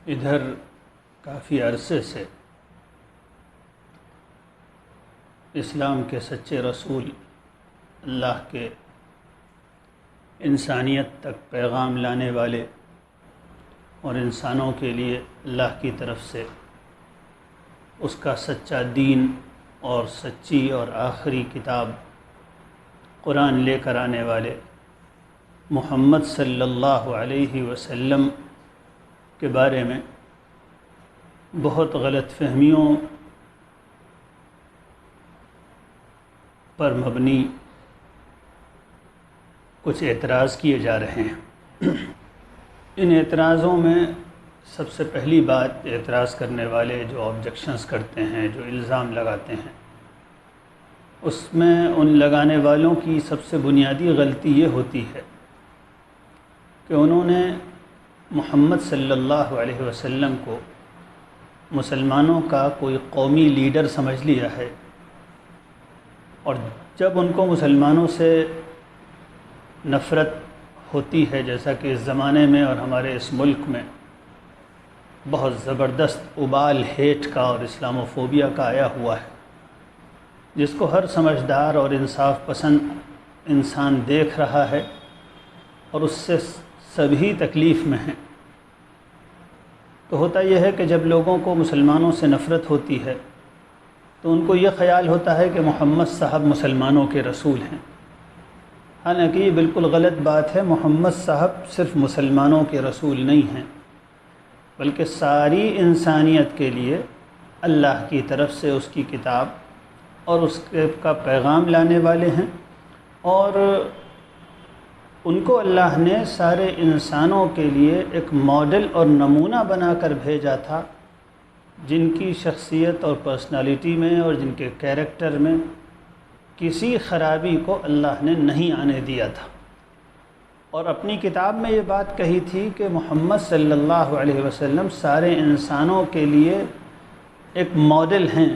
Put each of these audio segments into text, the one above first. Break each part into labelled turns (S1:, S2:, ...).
S1: ادھر کافی عرصے سے اسلام کے سچے رسول اللہ کے انسانیت تک پیغام لانے والے اور انسانوں کے لیے اللہ کی طرف سے اس کا سچا دین اور سچی اور آخری کتاب قرآن لے کر آنے والے محمد صلی اللہ علیہ وسلم کے بارے میں بہت غلط فہمیوں پر مبنی کچھ اعتراض کیے جا رہے ہیں۔ ان اعتراضوں میں سب سے پہلی بات، اعتراض کرنے والے جو آبجیکشنز کرتے ہیں، جو الزام لگاتے ہیں، اس میں ان لگانے والوں کی سب سے بنیادی غلطی یہ ہوتی ہے کہ انہوں نے محمد صلی اللہ علیہ وسلم کو مسلمانوں کا کوئی قومی لیڈر سمجھ لیا ہے، اور جب ان کو مسلمانوں سے نفرت ہوتی ہے، جیسا کہ اس زمانے میں اور ہمارے اس ملک میں بہت زبردست ابال ہیٹ کا اور اسلاموفوبیا کا آیا ہوا ہے، جس کو ہر سمجھدار اور انصاف پسند انسان دیکھ رہا ہے اور اس سے سبھی تکلیف میں ہیں، تو ہوتا یہ ہے کہ جب لوگوں کو مسلمانوں سے نفرت ہوتی ہے تو ان کو یہ خیال ہوتا ہے کہ محمد صاحب مسلمانوں کے رسول ہیں۔ حالانکہ یہ بالکل غلط بات ہے۔ محمد صاحب صرف مسلمانوں کے رسول نہیں ہیں، بلکہ ساری انسانیت کے لیے اللہ کی طرف سے اس کی کتاب اور اس کا پیغام لانے والے ہیں، اور ان کو اللہ نے سارے انسانوں کے لیے ایک ماڈل اور نمونہ بنا کر بھیجا تھا، جن کی شخصیت اور پرسنالٹی میں اور جن کے کیریکٹر میں کسی خرابی کو اللہ نے نہیں آنے دیا تھا، اور اپنی کتاب میں یہ بات کہی تھی کہ محمد صلی اللہ علیہ وسلم سارے انسانوں کے لیے ایک ماڈل ہیں،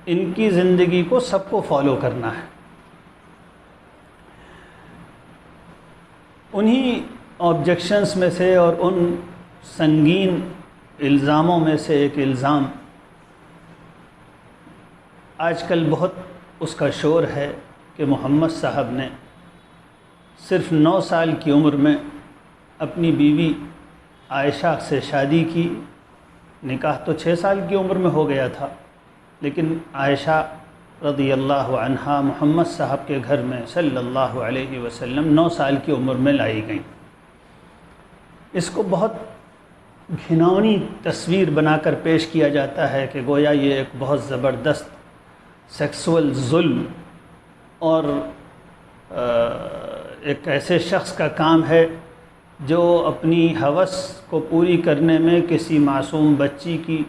S1: ان کی زندگی کو سب کو فالو کرنا ہے۔ انہی آبجیکشنز میں سے اور ان سنگین الزاموں میں سے ایک الزام آج کل بہت اس کا شور ہے کہ محمد صاحب نے صرف 9 سال کی عمر میں اپنی بیوی عائشہ سے شادی کی۔ نکاح تو 6 سال کی عمر میں ہو گیا تھا، لیکن عائشہ رضی اللہ عنہا محمد صاحب کے گھر میں صلی اللہ علیہ وسلم 9 سال کی عمر میں لائی گئیں۔ اس کو بہت گھناؤنی تصویر بنا کر پیش کیا جاتا ہے کہ گویا یہ ایک بہت زبردست سیکسول ظلم اور ایک ایسے شخص کا کام ہے جو اپنی ہوس کو پوری کرنے میں کسی معصوم بچی کی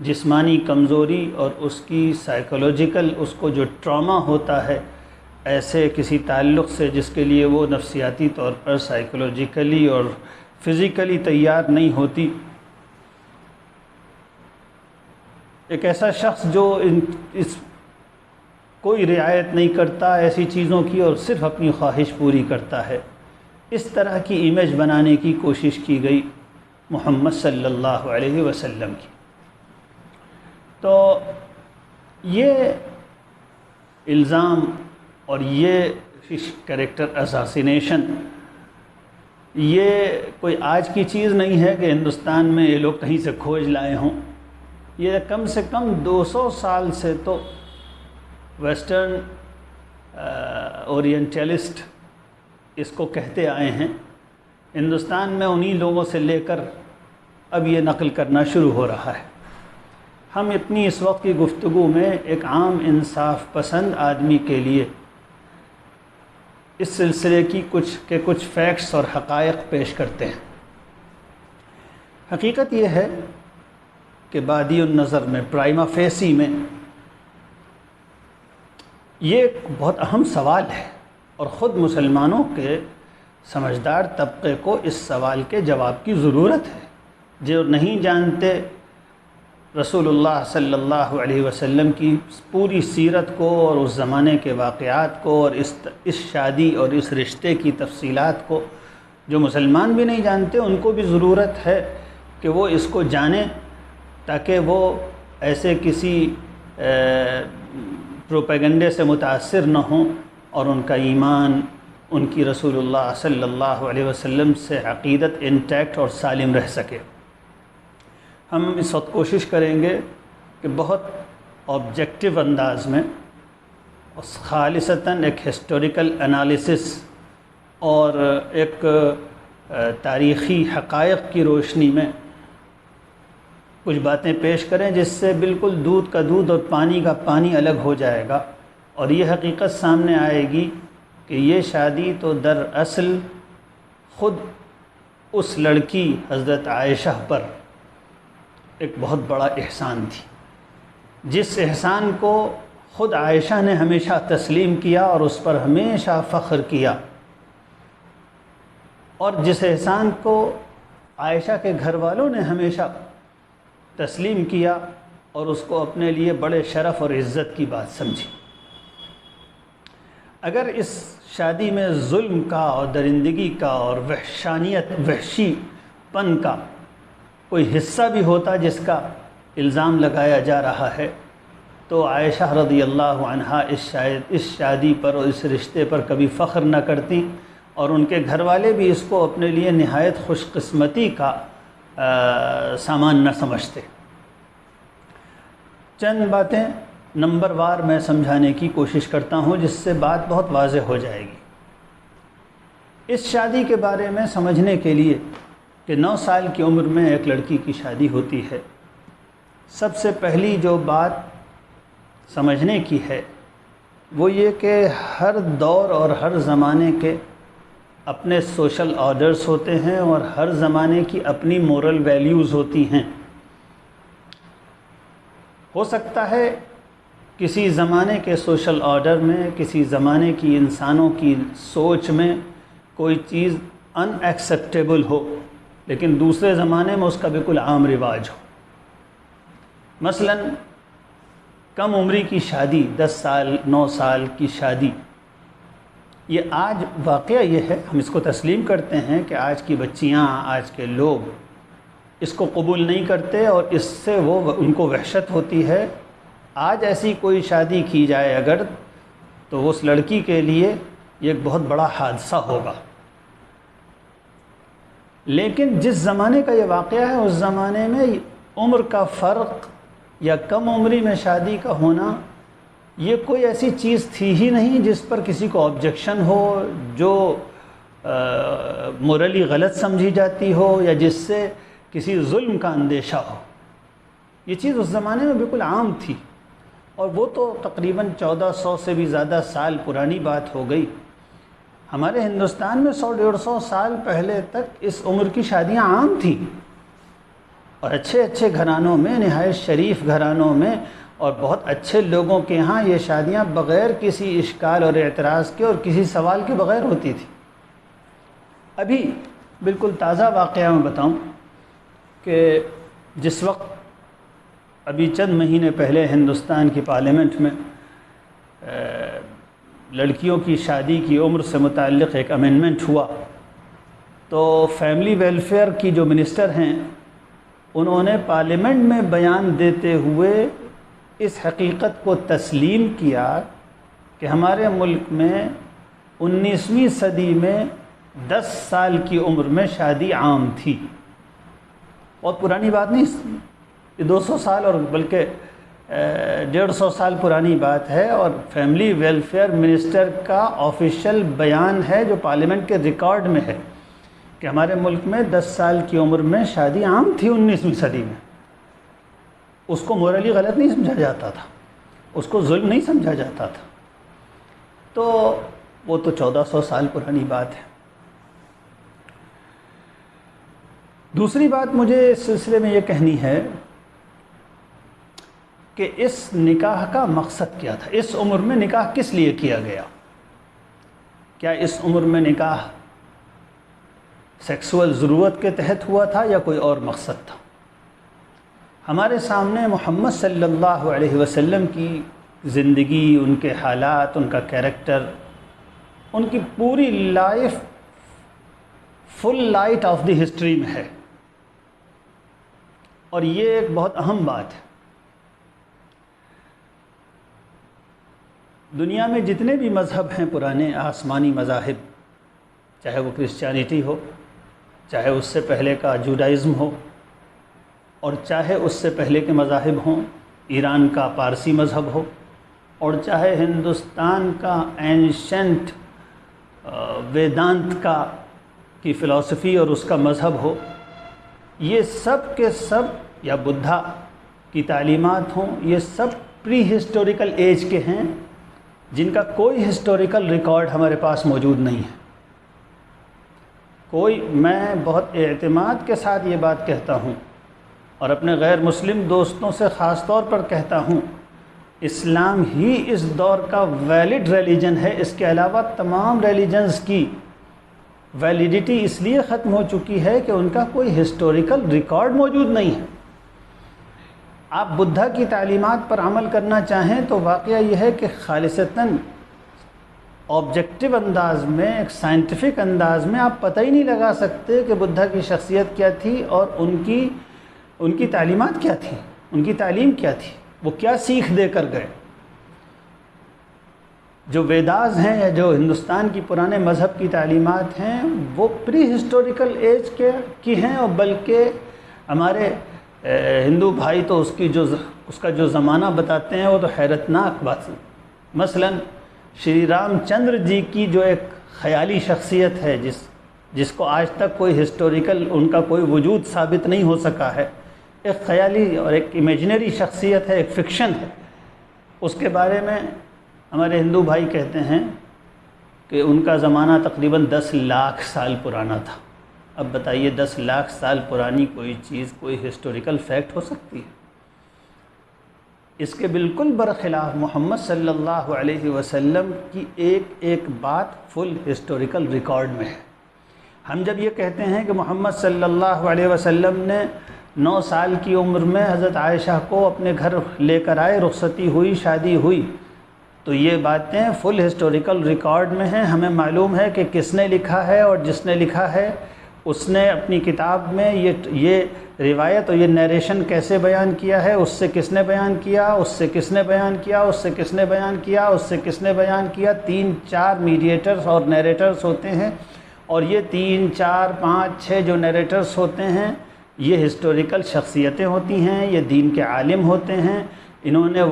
S1: جسمانی کمزوری اور اس کی سائیکولوجیکل اس کو جو ٹراما ہوتا ہے ایسے کسی تعلق سے جس کے لیے وہ نفسیاتی طور پر سائیکولوجیکلی اور فزیکلی تیار نہیں ہوتی، ایک ایسا شخص جو اس کوئی رعایت نہیں کرتا ایسی چیزوں کی اور صرف اپنی خواہش پوری کرتا ہے، اس طرح کی امیج بنانے کی کوشش کی گئی محمد صلی اللہ علیہ وسلم کی۔ تو یہ الزام اور یہ کریکٹر اساسینیشن یہ کوئی آج کی چیز نہیں ہے کہ ہندوستان میں یہ لوگ کہیں سے کھوج لائے ہوں۔ یہ کم سے کم 200 سال سے تو ویسٹرن اورینٹلسٹ اس کو کہتے آئے ہیں۔ ہندوستان میں انہی لوگوں سے لے کر اب یہ نقل کرنا شروع ہو رہا ہے۔ ہم اتنی اس وقت کی گفتگو میں ایک عام انصاف پسند آدمی کے لیے اس سلسلے کی کچھ فیکٹس اور حقائق پیش کرتے ہیں۔ حقیقت یہ ہے کہ بادی النظر میں، پرائما فیسی میں، یہ ایک بہت اہم سوال ہے، اور خود مسلمانوں کے سمجھدار طبقے کو اس سوال کے جواب کی ضرورت ہے۔ جو نہیں جانتے رسول اللہ صلی اللہ علیہ وسلم کی پوری سیرت کو اور اس زمانے کے واقعات کو اور اس شادی اور اس رشتے کی تفصیلات کو، جو مسلمان بھی نہیں جانتے ان کو بھی ضرورت ہے کہ وہ اس کو جانیں، تاکہ وہ ایسے کسی پروپیگنڈے سے متاثر نہ ہوں اور ان کا ایمان، ان کی رسول اللہ صلی اللہ علیہ وسلم سے عقیدت انٹیکٹ اور سالم رہ سکے۔ ہم اس وقت کوشش کریں گے کہ بہت آبجیکٹو انداز میں خالصتاً ایک ہسٹوریکل انالیسس اور ایک تاریخی حقائق کی روشنی میں کچھ باتیں پیش کریں، جس سے بالکل دودھ کا دودھ اور پانی کا پانی الگ ہو جائے گا، اور یہ حقیقت سامنے آئے گی کہ یہ شادی تو دراصل خود اس لڑکی حضرت عائشہ پر ایک بہت بڑا احسان تھی، جس احسان کو خود عائشہ نے ہمیشہ تسلیم کیا اور اس پر ہمیشہ فخر کیا، اور جس احسان کو عائشہ کے گھر والوں نے ہمیشہ تسلیم کیا اور اس کو اپنے لیے بڑے شرف اور عزت کی بات سمجھی۔ اگر اس شادی میں ظلم کا اور درندگی کا اور وحشی پن کا کوئی حصہ بھی ہوتا جس کا الزام لگایا جا رہا ہے، تو عائشہ رضی اللہ عنہا اس شادی پر اور اس رشتے پر کبھی فخر نہ کرتی، اور ان کے گھر والے بھی اس کو اپنے لیے نہایت خوش قسمتی کا سامان نہ سمجھتے۔ چند باتیں نمبر وار میں سمجھانے کی کوشش کرتا ہوں، جس سے بات بہت واضح ہو جائے گی۔ اس شادی کے بارے میں سمجھنے کے لیے کہ 9 سال کی عمر میں ایک لڑکی کی شادی ہوتی ہے، سب سے پہلی جو بات سمجھنے کی ہے وہ یہ کہ ہر دور اور ہر زمانے کے اپنے سوشل آرڈرز ہوتے ہیں اور ہر زمانے کی اپنی مورل ویلیوز ہوتی ہیں۔ ہو سکتا ہے کسی زمانے کے سوشل آرڈر میں، کسی زمانے کی انسانوں کی سوچ میں کوئی چیز ان ایکسیپٹیبل ہو، لیکن دوسرے زمانے میں اس کا بالکل عام رواج ہو۔ مثلا کم عمری کی شادی، 10 سال 9 سال کی شادی، یہ آج واقعہ یہ ہے، ہم اس کو تسلیم کرتے ہیں کہ آج کی بچیاں، آج کے لوگ اس کو قبول نہیں کرتے اور اس سے ان کو وحشت ہوتی ہے۔ آج ایسی کوئی شادی کی جائے اگر، تو اس لڑکی کے لیے یہ ایک بہت بڑا حادثہ ہوگا۔ لیکن جس زمانے کا یہ واقعہ ہے، اس زمانے میں عمر کا فرق یا کم عمری میں شادی کا ہونا یہ کوئی ایسی چیز تھی ہی نہیں جس پر کسی کو آبجیکشن ہو، جو مورلی غلط سمجھی جاتی ہو یا جس سے کسی ظلم کا اندیشہ ہو۔ یہ چیز اس زمانے میں بالکل عام تھی، اور وہ تو تقریباً 1400 سے بھی زیادہ سال پرانی بات ہو گئی۔ ہمارے ہندوستان میں 100-150 سال پہلے تک اس عمر کی شادیاں عام تھیں، اور اچھے اچھے گھرانوں میں، نہایت شریف گھرانوں میں اور بہت اچھے لوگوں کے ہاں یہ شادیاں بغیر کسی اشکال اور اعتراض کے اور کسی سوال کے بغیر ہوتی تھی۔ ابھی بالکل تازہ واقعہ میں بتاؤں کہ جس وقت ابھی چند مہینے پہلے ہندوستان کی پارلیمنٹ میں لڑکیوں کی شادی کی عمر سے متعلق ایک امینڈمنٹ ہوا، تو فیملی ویلفیئر کی جو منسٹر ہیں انہوں نے پارلیمنٹ میں بیان دیتے ہوئے اس حقیقت کو تسلیم کیا کہ ہمارے ملک میں 19ویں صدی میں 10 سال کی عمر میں شادی عام تھی۔ بہت پرانی بات نہیں، یہ 200 سال اور بلکہ 150 سال پرانی بات ہے، اور فیملی ویلفیئر منسٹر کا آفیشیل بیان ہے جو پارلیمنٹ کے ریکارڈ میں ہے کہ ہمارے ملک میں 10 سال کی عمر میں شادی عام تھی 19ویں صدی میں۔ اس کو مورلی غلط نہیں سمجھا جاتا تھا، اس کو ظلم نہیں سمجھا جاتا تھا، تو وہ تو 1400 سال پرانی بات ہے۔ دوسری بات مجھے اس سلسلے میں یہ کہنی ہے کہ اس نکاح کا مقصد کیا تھا، اس عمر میں نکاح کس لیے کیا گیا؟ کیا اس عمر میں نکاح سیکسول ضرورت کے تحت ہوا تھا یا کوئی اور مقصد تھا؟ ہمارے سامنے محمد صلی اللہ علیہ وسلم کی زندگی، ان کے حالات، ان کا کیریکٹر، ان کی پوری life full light of the history میں ہے، اور یہ ایک بہت اہم بات ہے۔ دنیا میں جتنے بھی مذہب ہیں پرانے آسمانی مذاہب، چاہے وہ کرسچینٹی ہو، چاہے اس سے پہلے کا جوڈائزم ہو، اور چاہے اس سے پہلے کے مذاہب ہوں، ایران کا پارسی مذہب ہو، اور چاہے ہندوستان کا اینشنٹ ویدانت کی فلسفی اور اس کا مذہب ہو، یہ سب کے سب، یا بدھا کی تعلیمات ہوں، یہ سب پری ہسٹوریکل ایج کے ہیں، جن کا کوئی ہسٹوریکل ریکارڈ ہمارے پاس موجود نہیں ہے۔ میں بہت اعتماد کے ساتھ یہ بات کہتا ہوں، اور اپنے غیر مسلم دوستوں سے خاص طور پر کہتا ہوں، اسلام ہی اس دور کا ویلڈ ریلیجن ہے۔ اس کے علاوہ تمام ریلیجنز کی ویلیڈیٹی اس لیے ختم ہو چکی ہے کہ ان کا کوئی ہسٹوریکل ریکارڈ موجود نہیں ہے۔ آپ بدھا کی تعلیمات پر عمل کرنا چاہیں تو واقعہ یہ ہے کہ خالصتاً آبجیکٹو انداز میں، ایک سائنٹیفک انداز میں آپ پتہ ہی نہیں لگا سکتے کہ بدھا کی شخصیت کیا تھی اور ان کی تعلیمات کیا تھیں، ان کی تعلیم کیا تھی، وہ کیا سیکھ دے کر گئے۔ جو ویداز ہیں یا جو ہندوستان کی پرانے مذہب کی تعلیمات ہیں، وہ پری ہسٹوریکل ایج کی ہیں، اور بلکہ ہمارے ہندو بھائی تو اس کا جو زمانہ بتاتے ہیں وہ تو حیرتناک بات ہے۔ مثلا شری رام چندر جی کی جو ایک خیالی شخصیت ہے، جس کو آج تک کوئی ہسٹوریکل ان کا کوئی وجود ثابت نہیں ہو سکا ہے، ایک خیالی اور ایک امیجنری شخصیت ہے، ایک فکشن ہے، اس کے بارے میں ہمارے ہندو بھائی کہتے ہیں کہ ان کا زمانہ تقریباً 10 لاکھ سال پرانا تھا۔ اب بتائیے 10 لاکھ سال پرانی کوئی چیز کوئی ہسٹوریکل فیکٹ ہو سکتی ہے؟ اس کے بالکل برخلاف محمد صلی اللہ علیہ وسلم کی ایک بات فل ہسٹوریکل ریکارڈ میں ہے۔ ہم جب یہ کہتے ہیں کہ محمد صلی اللہ علیہ وسلم نے 9 سال کی عمر میں حضرت عائشہ کو اپنے گھر لے کر آئے، رخصتی ہوئی، شادی ہوئی، تو یہ باتیں فل ہسٹوریکل ریکارڈ میں ہیں۔ ہمیں معلوم ہے کہ کس نے لکھا ہے، اور جس نے لکھا ہے اس نے اپنی کتاب میں یہ روایت اور یہ نیریشن کیسے بیان کیا ہے، اس سے کس نے بیان کیا، اس سے کس نے بیان کیا، اس سے کس نے بیان کیا، اس سے کس نے بیان کیا۔ 3-4 میڈیٹرز اور نیریٹرز ہوتے ہیں، اور یہ 3, 4, 5, 6 جو نیریٹرز ہوتے ہیں یہ ہسٹوریکل شخصیتیں ہوتی ہیں، یہ دین کے عالم ہوتے ہیں، انہوں نے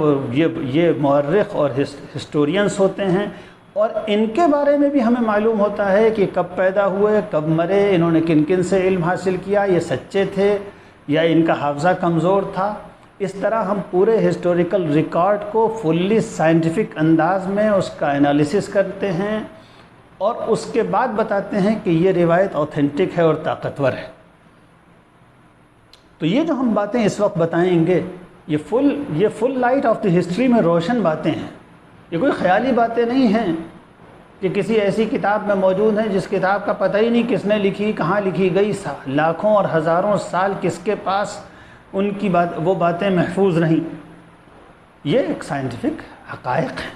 S1: یہ مورخ اور ہسٹورینز ہوتے ہیں، اور ان کے بارے میں بھی ہمیں معلوم ہوتا ہے کہ کب پیدا ہوئے، کب مرے، انہوں نے کن کن سے علم حاصل کیا، یہ سچے تھے یا ان کا حافظہ کمزور تھا۔ اس طرح ہم پورے ہسٹوریکل ریکارڈ کو فلی سائنٹیفک انداز میں اس کا انالیسس کرتے ہیں، اور اس کے بعد بتاتے ہیں کہ یہ روایت اوتھینٹک ہے اور طاقتور ہے۔ تو یہ جو ہم باتیں اس وقت بتائیں گے، یہ full light of the history میں روشن باتیں ہیں، یہ کوئی خیالی باتیں نہیں ہیں کہ کسی ایسی کتاب میں موجود ہیں جس کتاب کا پتہ ہی نہیں کس نے لکھی، کہاں لکھی گئی، لاکھوں اور ہزاروں سال کس کے پاس وہ باتیں محفوظ رہیں۔ یہ ایک سائنٹیفک حقائق ہیں۔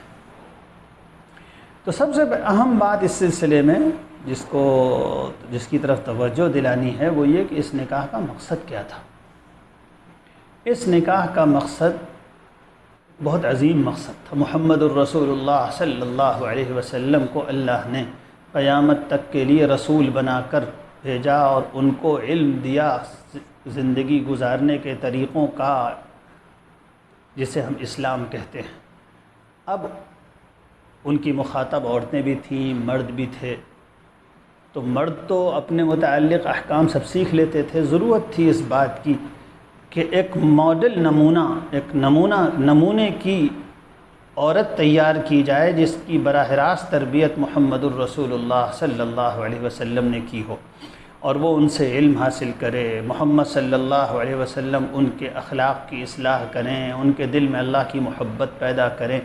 S1: تو سب سے اہم بات اس سلسلے میں جس کی طرف توجہ دلانی ہے وہ یہ کہ اس نکاح کا مقصد کیا تھا۔ اس نکاح کا مقصد بہت عظیم مقصد تھا۔ محمد الرسول اللہ صلی اللہ علیہ وسلم کو اللہ نے قیامت تک کے لیے رسول بنا کر بھیجا، اور ان کو علم دیا زندگی گزارنے کے طریقوں کا، جسے ہم اسلام کہتے ہیں۔ اب ان کی مخاطب عورتیں بھی تھیں، مرد بھی تھے، تو مرد تو اپنے متعلق احکام سب سیکھ لیتے تھے۔ ضرورت تھی اس بات کی کہ ایک ماڈل نمونے کی عورت تیار کی جائے جس کی براہ راست تربیت محمد الرسول اللہ صلی اللہ علیہ وسلم نے کی ہو، اور وہ ان سے علم حاصل کرے۔ محمد صلی اللہ علیہ وسلم ان کے اخلاق کی اصلاح کریں، ان کے دل میں اللہ کی محبت پیدا کریں۔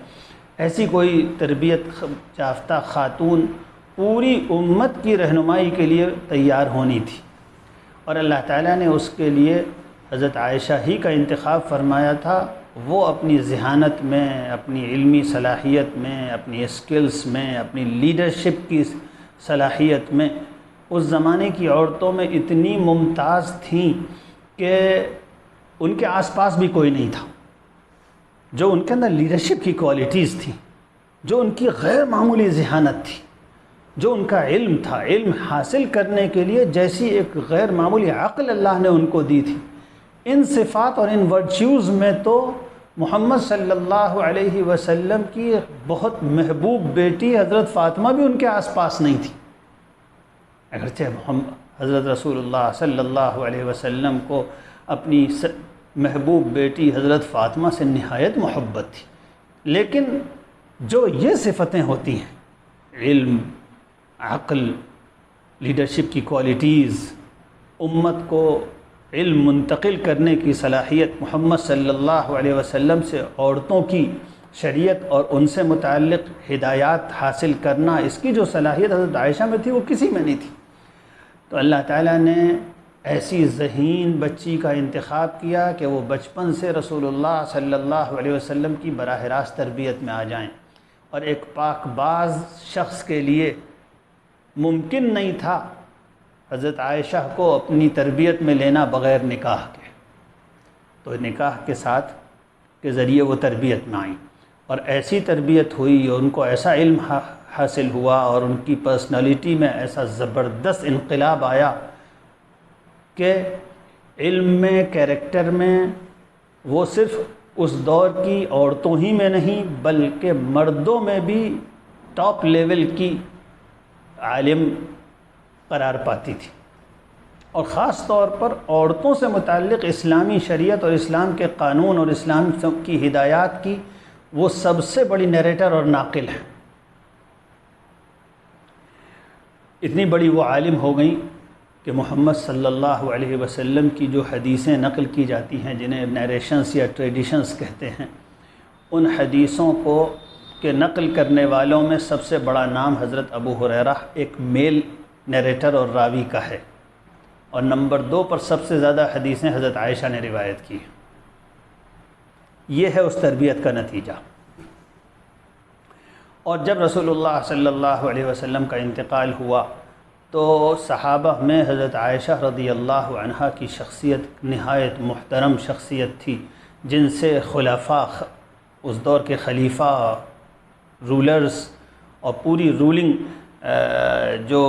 S1: ایسی کوئی تربیت یافتہ خاتون پوری امت کی رہنمائی کے لیے تیار ہونی تھی، اور اللہ تعالیٰ نے اس کے لیے حضرت عائشہ ہی کا انتخاب فرمایا تھا۔ وہ اپنی ذہانت میں، اپنی علمی صلاحیت میں، اپنی اسکلز میں، اپنی لیڈرشپ کی صلاحیت میں اس زمانے کی عورتوں میں اتنی ممتاز تھیں کہ ان کے آس پاس بھی کوئی نہیں تھا. جو ان کے اندر لیڈرشپ کی کوالٹیز تھیں، جو ان کی غیر معمولی ذہانت تھی، جو ان کا علم تھا، علم حاصل کرنے کے لیے جیسی ایک غیر معمولی عقل اللہ نے ان کو دی تھی، ان صفات اور ان ورچیوز میں تو محمد صلی اللہ علیہ وسلم کی بہت محبوب بیٹی حضرت فاطمہ بھی ان کے آس پاس نہیں تھی. اگرچہ حضرت رسول اللہ صلی اللہ علیہ وسلم کو اپنی محبوب بیٹی حضرت فاطمہ سے نہایت محبت تھی، لیکن جو یہ صفتیں ہوتی ہیں، علم، عقل، لیڈرشپ کی کوالٹیز، امت کو علم منتقل کرنے کی صلاحیت، محمد صلی اللہ علیہ وسلم سے عورتوں کی شریعت اور ان سے متعلق ہدایات حاصل کرنا، اس کی جو صلاحیت حضرت عائشہ میں تھی وہ کسی میں نہیں تھی. تو اللہ تعالیٰ نے ایسی ذہین بچی کا انتخاب کیا کہ وہ بچپن سے رسول اللہ صلی اللہ علیہ وسلم کی براہ راست تربیت میں آ جائیں. اور ایک پاک باز شخص کے لیے ممکن نہیں تھا حضرت عائشہ کو اپنی تربیت میں لینا بغیر نکاح کے. تو نکاح کے ساتھ کے ذریعے وہ تربیت میں آئیں، اور ایسی تربیت ہوئی اور ان کو ایسا علم حاصل ہوا اور ان کی پرسنالٹی میں ایسا زبردست انقلاب آیا کہ علم میں، کیریکٹر میں وہ صرف اس دور کی عورتوں ہی میں نہیں بلکہ مردوں میں بھی ٹاپ لیول کی عالم قرار پاتی تھی. اور خاص طور پر عورتوں سے متعلق اسلامی شریعت اور اسلام کے قانون اور اسلام کی ہدایات کی وہ سب سے بڑی نیریٹر اور ناقل ہے. اتنی بڑی وہ عالم ہو گئیں کہ محمد صلی اللہ علیہ وسلم کی جو حدیثیں نقل کی جاتی ہیں، جنہیں نیریشنز یا ٹریڈیشنز کہتے ہیں، ان حدیثوں کو کے نقل کرنے والوں میں سب سے بڑا نام حضرت ابو ہریرہ ایک میل نیریٹر اور راوی کا ہے، اور نمبر 2 پر سب سے زیادہ حدیثیں حضرت عائشہ نے روایت کی. یہ ہے اس تربیت کا نتیجہ. اور جب رسول اللہ صلی اللہ علیہ وسلم کا انتقال ہوا تو صحابہ میں حضرت عائشہ رضی اللہ عنہا کی شخصیت نہایت محترم شخصیت تھی، جن سے خلفاء، اس دور کے خلیفہ، رولرز اور پوری رولنگ جو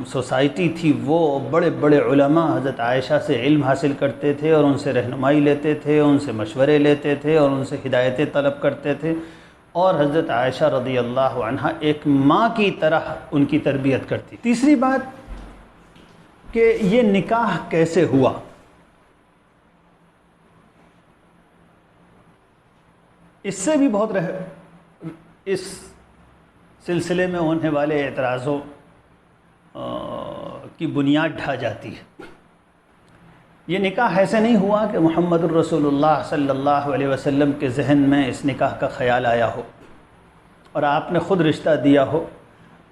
S1: سوسائٹی تھی وہ بڑے بڑے علماء حضرت عائشہ سے علم حاصل کرتے تھے اور ان سے رہنمائی لیتے تھے، ان سے مشورے لیتے تھے اور ان سے ہدایتیں طلب کرتے تھے. اور حضرت عائشہ رضی اللہ عنہا ایک ماں کی طرح ان کی تربیت کرتی. تیسری بات کہ یہ نکاح کیسے ہوا. اس سے بھی بہت اس سلسلے میں ہونے والے اعتراضوں کی بنیاد ڈھا جاتی ہے. یہ نکاح ایسے نہیں ہوا کہ محمد الرسول اللہ صلی اللہ علیہ وسلم کے ذہن میں اس نکاح کا خیال آیا ہو اور آپ نے خود رشتہ دیا ہو،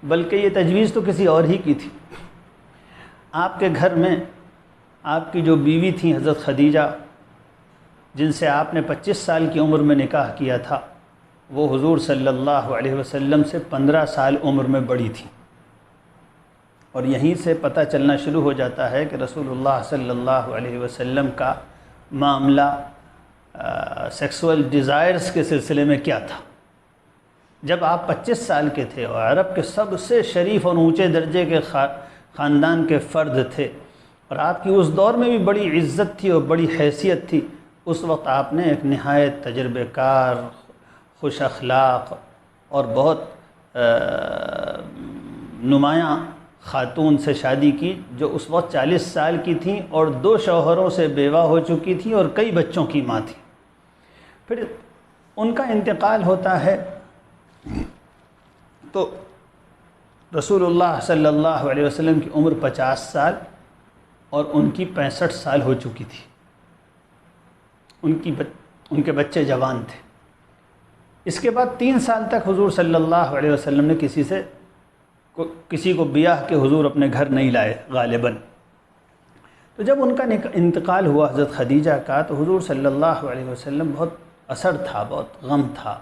S1: بلکہ یہ تجویز تو کسی اور ہی کی تھی. آپ کے گھر میں آپ کی جو بیوی تھیں حضرت خدیجہ، جن سے آپ نے 25 سال کی عمر میں نکاح کیا تھا، وہ حضور صلی اللہ علیہ وسلم سے 15 سال عمر میں بڑی تھیں. اور یہیں سے پتہ چلنا شروع ہو جاتا ہے کہ رسول اللہ صلی اللہ علیہ وسلم کا معاملہ سیکسول ڈیزائرز کے سلسلے میں کیا تھا. جب آپ 25 سال کے تھے اور عرب کے سب سے شریف اور اونچے درجے کے خاندان کے فرد تھے، اور آپ کی اس دور میں بھی بڑی عزت تھی اور بڑی حیثیت تھی، اس وقت آپ نے ایک نہایت تجربہ کار، خوش اخلاق اور بہت نمایاں خاتون سے شادی کی، جو اس وقت 40 سال کی تھیں اور 2 شوہروں سے بیوہ ہو چکی تھیں اور کئی بچوں کی ماں تھی. پھر ان کا انتقال ہوتا ہے تو رسول اللہ صلی اللہ علیہ وسلم کی عمر 50 سال اور ان کی 65 سال ہو چکی تھی. ان کے بچے جوان تھے. اس کے بعد 3 سال تک حضور صلی اللہ علیہ وسلم نے کسی کو بیاہ کے حضور اپنے گھر نہیں لائے غالباً. تو جب ان کا انتقال ہوا حضرت خدیجہ کا، تو حضور صلی اللہ علیہ وسلم بہت اثر تھا، بہت غم تھا.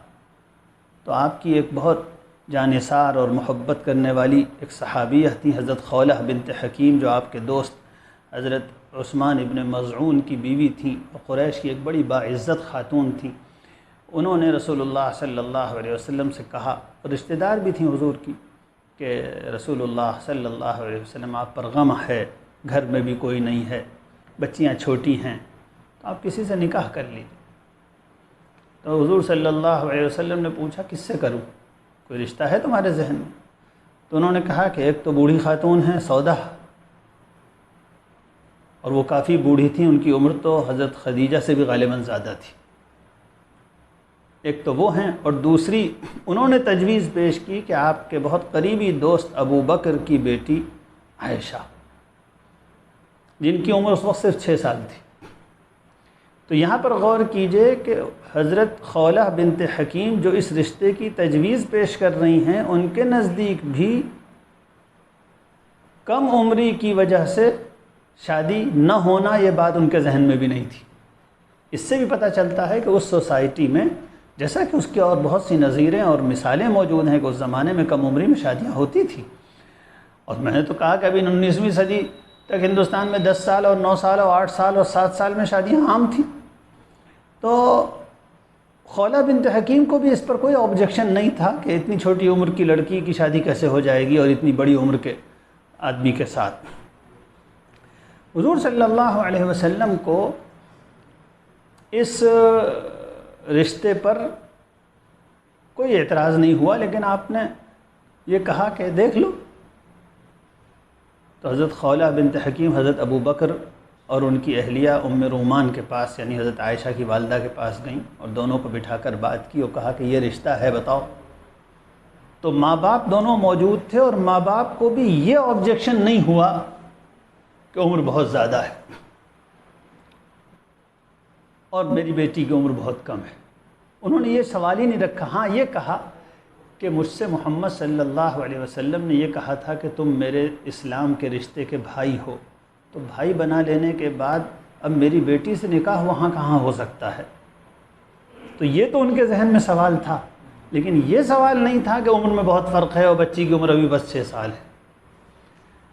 S1: تو آپ کی ایک بہت جانثار اور محبت کرنے والی ایک صحابیہ تھیں حضرت خولہ بنت حکیم، جو آپ کے دوست حضرت عثمان ابن مظعون کی بیوی تھیں اور قریش کی ایک بڑی باعزت خاتون تھیں۔ انہوں نے رسول اللہ صلی اللہ علیہ وسلم سے کہا، اور رشتہ دار بھی تھیں حضور کی، کہ رسول اللہ صلی اللہ علیہ وسلم آپ پر غم ہے، گھر میں بھی کوئی نہیں ہے، بچیاں چھوٹی ہیں، تو آپ کسی سے نکاح کر لیجیے۔ تو حضور صلی اللہ علیہ وسلم نے پوچھا کس سے کروں، کوئی رشتہ ہے تمہارے ذہن میں؟ تو انہوں نے کہا کہ ایک تو بوڑھی خاتون ہیں سودا، اور وہ کافی بوڑھی تھیں، ان کی عمر تو حضرت خدیجہ سے بھی غالباً زیادہ تھی، ایک تو وہ ہیں، اور دوسری انہوں نے تجویز پیش کی کہ آپ کے بہت قریبی دوست ابو بکر کی بیٹی عائشہ، جن کی عمر اس وقت صرف 6 سال تھی۔ تو یہاں پر غور کیجئے کہ حضرت خولہ بنت حکیم جو اس رشتے کی تجویز پیش کر رہی ہیں، ان کے نزدیک بھی کم عمری کی وجہ سے شادی نہ ہونا یہ بات ان کے ذہن میں بھی نہیں تھی۔ اس سے بھی پتہ چلتا ہے کہ اس سوسائٹی میں، جیسا کہ اس کی اور بہت سی نظیریں اور مثالیں موجود ہیں، کہ اس زمانے میں کم عمری میں شادیاں ہوتی تھیں۔ اور میں نے تو کہا کہ ابھی 19ویں صدی تک ہندوستان میں 10 سال اور 9 سال اور 8 سال اور 7 سال میں شادیاں عام تھیں۔ تو خولہ بنت حکیم کو بھی اس پر کوئی آبجیکشن نہیں تھا کہ اتنی چھوٹی عمر کی لڑکی کی شادی کیسے ہو جائے گی اور اتنی بڑی عمر کے آدمی کے ساتھ۔ حضور صلی اللہ علیہ وسلم کو اس رشتے پر کوئی اعتراض نہیں ہوا، لیکن آپ نے یہ کہا کہ دیکھ لو۔ تو حضرت خولہ بنت حکیم حضرت ابو بکر اور ان کی اہلیہ ام رومان کے پاس، یعنی حضرت عائشہ کی والدہ کے پاس گئیں، اور دونوں کو بٹھا کر بات کی اور کہا کہ یہ رشتہ ہے، بتاؤ۔ تو ماں باپ دونوں موجود تھے، اور ماں باپ کو بھی یہ آبجیکشن نہیں ہوا کہ عمر بہت زیادہ ہے اور میری بیٹی کی عمر بہت کم ہے۔ انہوں نے یہ سوال ہی نہیں رکھا۔ ہاں یہ کہا کہ مجھ سے محمد صلی اللہ علیہ وسلم نے یہ کہا تھا کہ تم میرے اسلام کے رشتے کے بھائی ہو، تو بھائی بنا لینے کے بعد اب میری بیٹی سے نکاح وہاں کہاں ہو سکتا ہے؟ تو یہ تو ان کے ذہن میں سوال تھا، لیکن یہ سوال نہیں تھا کہ عمر میں بہت فرق ہے اور بچی کی عمر ابھی بس 6 سال ہے۔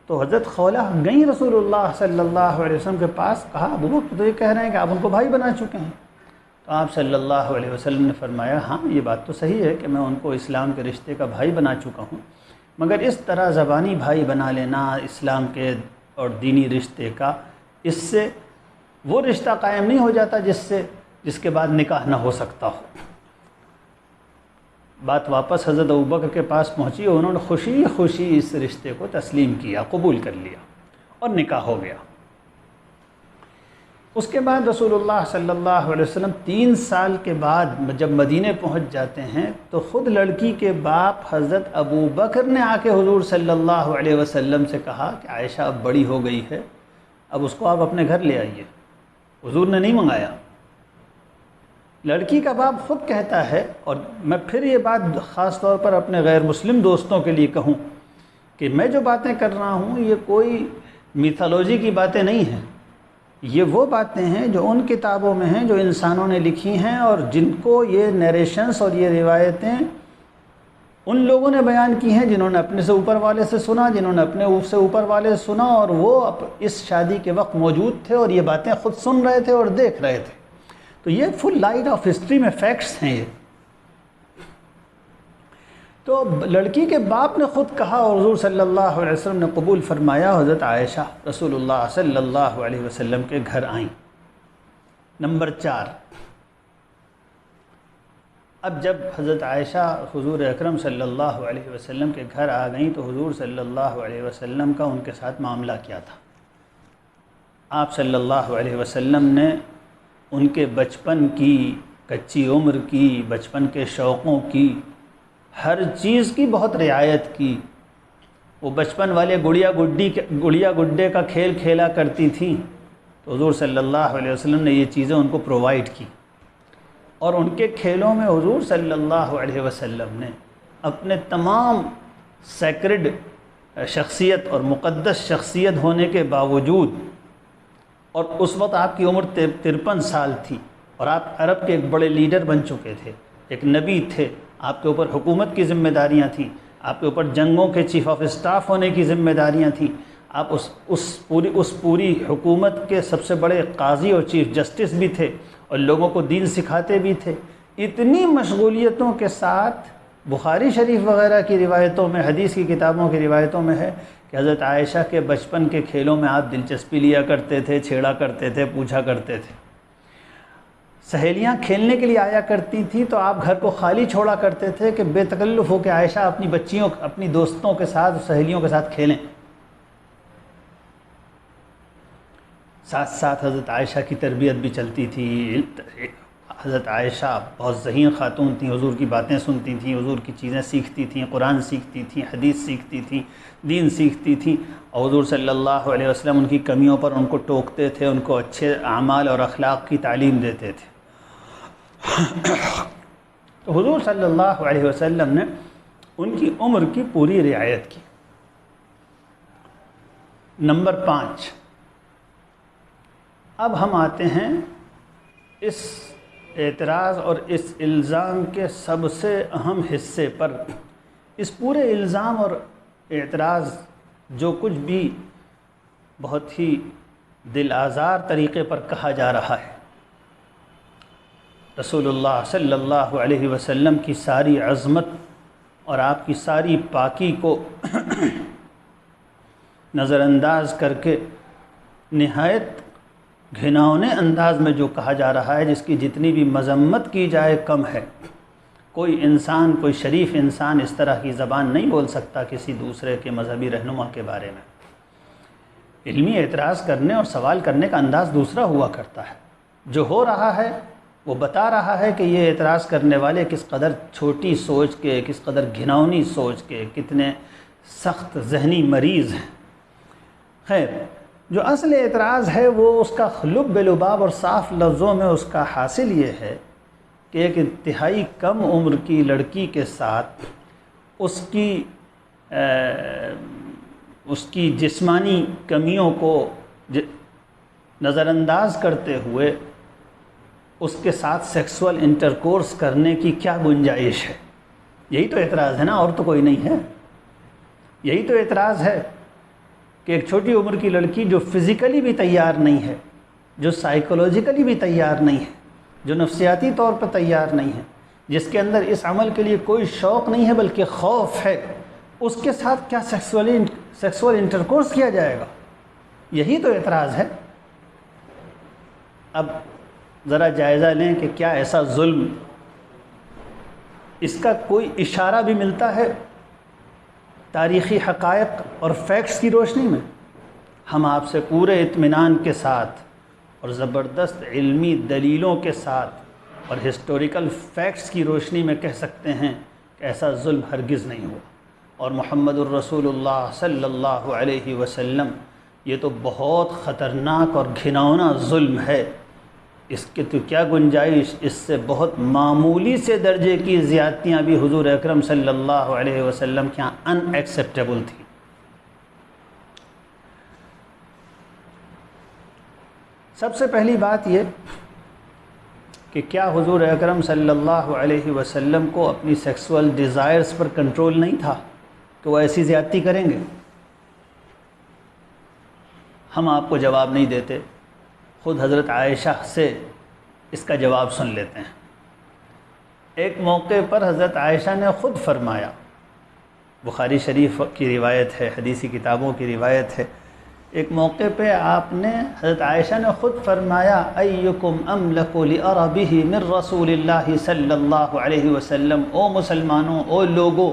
S1: تو حضرت خولہ گئیں رسول اللہ صلی اللہ علیہ وسلم کے پاس، کہا ابو بکر تو یہ کہہ رہے ہیں کہ آپ ان کو بھائی بنا چکے ہیں۔ تو آپ صلی اللہ علیہ وسلم نے فرمایا ہاں یہ بات تو صحیح ہے کہ میں ان کو اسلام کے رشتے کا بھائی بنا چکا ہوں، مگر اس طرح زبانی بھائی بنا لینا اسلام کے اور دینی رشتے کا، اس سے وہ رشتہ قائم نہیں ہو جاتا جس کے بعد نکاح نہ ہو سکتا ہو۔ بات واپس حضرت ابوبکر کے پاس پہنچی اور انہوں نے خوشی خوشی اس رشتے کو تسلیم کیا، قبول کر لیا، اور نکاح ہو گیا۔ اس کے بعد رسول اللہ صلی اللہ علیہ وسلم 3 سال کے بعد جب مدینے پہنچ جاتے ہیں، تو خود لڑکی کے باپ حضرت ابو بکر نے آ کے حضور صلی اللہ علیہ وسلم سے کہا کہ عائشہ اب بڑی ہو گئی ہے، اب اس کو آپ اپنے گھر لے آئیے۔ حضور نے نہیں منگایا، لڑکی کا باپ خود کہتا ہے، اور میں پھر یہ بات خاص طور پر اپنے غیر مسلم دوستوں کے لیے کہوں کہ میں جو باتیں کر رہا ہوں یہ کوئی میتھالوجی کی باتیں نہیں ہیں، یہ وہ باتیں ہیں جو ان کتابوں میں ہیں جو انسانوں نے لکھی ہیں، اور جن کو یہ نیریشنز اور یہ روایتیں ان لوگوں نے بیان کی ہیں جنہوں نے اپنے سے اوپر والے سے سنا، جنہوں نے اپنے سے اوپر والے سے سنا، اور وہ اس شادی کے وقت موجود تھے اور یہ باتیں خود سن رہے تھے اور دیکھ رہے تھے۔ تو یہ فل لائٹ آف ہسٹری میں فیکٹس ہیں یہ۔ تو لڑکی کے باپ نے خود کہا اور حضور صلی اللہ علیہ وسلم نے قبول فرمایا۔ حضرت عائشہ رسول اللہ صلی اللہ علیہ وسلم کے گھر آئیں۔ نمبر 4، اب جب حضرت عائشہ حضور اکرم صلی اللہ علیہ وسلم کے گھر آ گئیں تو حضور صلی اللہ علیہ وسلم کا ان کے ساتھ معاملہ کیا تھا؟ آپ صلی اللہ علیہ وسلم نے ان کے بچپن کی، کچی عمر کی، بچپن کے شوقوں کی، ہر چیز کی بہت رعایت کی۔ وہ بچپن والے گڑیا گڈے کا کھیل کھیلا کرتی تھیں، تو حضور صلی اللہ علیہ وسلم نے یہ چیزیں ان کو پرووائڈ کی، اور ان کے کھیلوں میں حضور صلی اللہ علیہ وسلم نے اپنے تمام سیکرڈ شخصیت اور مقدس شخصیت ہونے کے باوجود، اور اس وقت آپ کی عمر 53 سال تھی اور آپ عرب کے ایک بڑے لیڈر بن چکے تھے، ایک نبی تھے، آپ کے اوپر حکومت کی ذمہ داریاں تھیں، آپ کے اوپر جنگوں کے چیف آف اسٹاف ہونے کی ذمہ داریاں تھیں، آپ اس پوری حکومت کے سب سے بڑے قاضی اور چیف جسٹس بھی تھے اور لوگوں کو دین سکھاتے بھی تھے۔ اتنی مشغولیتوں کے ساتھ بخاری شریف وغیرہ کی روایتوں میں، حدیث کی کتابوں کی روایتوں میں ہے کہ حضرت عائشہ کے بچپن کے کھیلوں میں آپ دلچسپی لیا کرتے تھے، چھیڑا کرتے تھے، پوچھا کرتے تھے۔ سہیلیاں کھیلنے کے لیے آیا کرتی تھیں تو آپ گھر کو خالی چھوڑا کرتے تھے کہ بے تکلف ہو کے عائشہ اپنی بچیوں، اپنی دوستوں کے ساتھ، سہیلیوں کے ساتھ کھیلیں۔ ساتھ ساتھ حضرت عائشہ کی تربیت بھی چلتی تھی۔ حضرت عائشہ بہت ذہین خاتون تھیں، حضور کی باتیں سنتی تھیں، حضور کی چیزیں سیکھتی تھیں، قرآن سیکھتی تھیں، حدیث سیکھتی تھیں، دین سیکھتی تھیں، اور حضور صلی اللہ علیہ وسلم ان کی کمیوں پر ان کو ٹوکتے تھے، ان کو اچھے اعمال اور اخلاق کی تعلیم دیتے تھے۔ تو حضور صلی اللہ علیہ وسلم نے ان کی عمر کی پوری رعایت کی۔ نمبر 5، اب ہم آتے ہیں اس اعتراض اور اس الزام کے سب سے اہم حصے پر۔ اس پورے الزام اور اعتراض جو کچھ بھی بہت ہی دل آزار طریقے پر کہا جا رہا ہے، رسول اللہ صلی اللہ علیہ وسلم کی ساری عظمت اور آپ کی ساری پاکی کو نظر انداز کر کے نہایت گھناؤنے انداز میں جو کہا جا رہا ہے، جس کی جتنی بھی مذمت کی جائے کم ہے۔ کوئی انسان، کوئی شریف انسان اس طرح کی زبان نہیں بول سکتا کسی دوسرے کے مذہبی رہنما کے بارے میں۔ علمی اعتراض کرنے اور سوال کرنے کا انداز دوسرا ہوا کرتا ہے۔ جو ہو رہا ہے وہ بتا رہا ہے کہ یہ اعتراض کرنے والے کس قدر چھوٹی سوچ کے، کس قدر گھناؤنی سوچ کے، کتنے سخت ذہنی مریض ہیں۔ خیر، جو اصل اعتراض ہے وہ اس کا لب لباب اور صاف لفظوں میں اس کا حاصل یہ ہے کہ ایک انتہائی کم عمر کی لڑکی کے ساتھ اس کی جسمانی کمیوں کو نظر انداز کرتے ہوئے اس کے ساتھ سیکسول انٹرکورس کرنے کی کیا گنجائش ہے؟ یہی تو اعتراض ہے نا، اور تو کوئی نہیں ہے۔ یہی تو اعتراض ہے کہ ایک چھوٹی عمر کی لڑکی جو فزیکلی بھی تیار نہیں ہے، جو سائیکولوجیکلی بھی تیار نہیں ہے، جو نفسیاتی طور پر تیار نہیں ہے، جس کے اندر اس عمل کے لیے کوئی شوق نہیں ہے بلکہ خوف ہے، اس کے ساتھ کیا سیکسول انٹرکورس کیا جائے گا؟ یہی تو اعتراض ہے۔ اب ذرا جائزہ لیں کہ کیا ایسا ظلم، اس کا کوئی اشارہ بھی ملتا ہے تاریخی حقائق اور فیکٹس کی روشنی میں؟ ہم آپ سے پورے اطمینان کے ساتھ اور زبردست علمی دلیلوں کے ساتھ اور ہسٹوریکل فیکٹس کی روشنی میں کہہ سکتے ہیں کہ ایسا ظلم ہرگز نہیں ہوا، اور محمد الرسول اللہ صلی اللہ علیہ وسلم یہ تو بہت خطرناک اور گھناؤنا ظلم ہے۔ اس کے تو کیا گنجائش، اس سے بہت معمولی سے درجے کی زیادتیاں بھی حضور اکرم صلی اللہ علیہ وسلم کے یہاں ان ایکسیپٹیبل تھیں۔ سب سے پہلی بات یہ کہ کیا حضور اکرم صلی اللہ علیہ وسلم کو اپنی سیکسول ڈیزائرز پر کنٹرول نہیں تھا کہ وہ ایسی زیادتی کریں گے؟ ہم آپ کو جواب نہیں دیتے، خود حضرت عائشہ سے اس کا جواب سن لیتے ہیں۔ ایک موقع پر حضرت عائشہ نے خود فرمایا، بخاری شریف کی روایت ہے، حدیثی کتابوں کی روایت ہے، ایک موقع پہ آپ نے، حضرت عائشہ نے خود فرمایا، ایکم املک لعربہ من رسول اللہ صلی اللہ علیہ وسلم، او مسلمانوں، او لوگوں،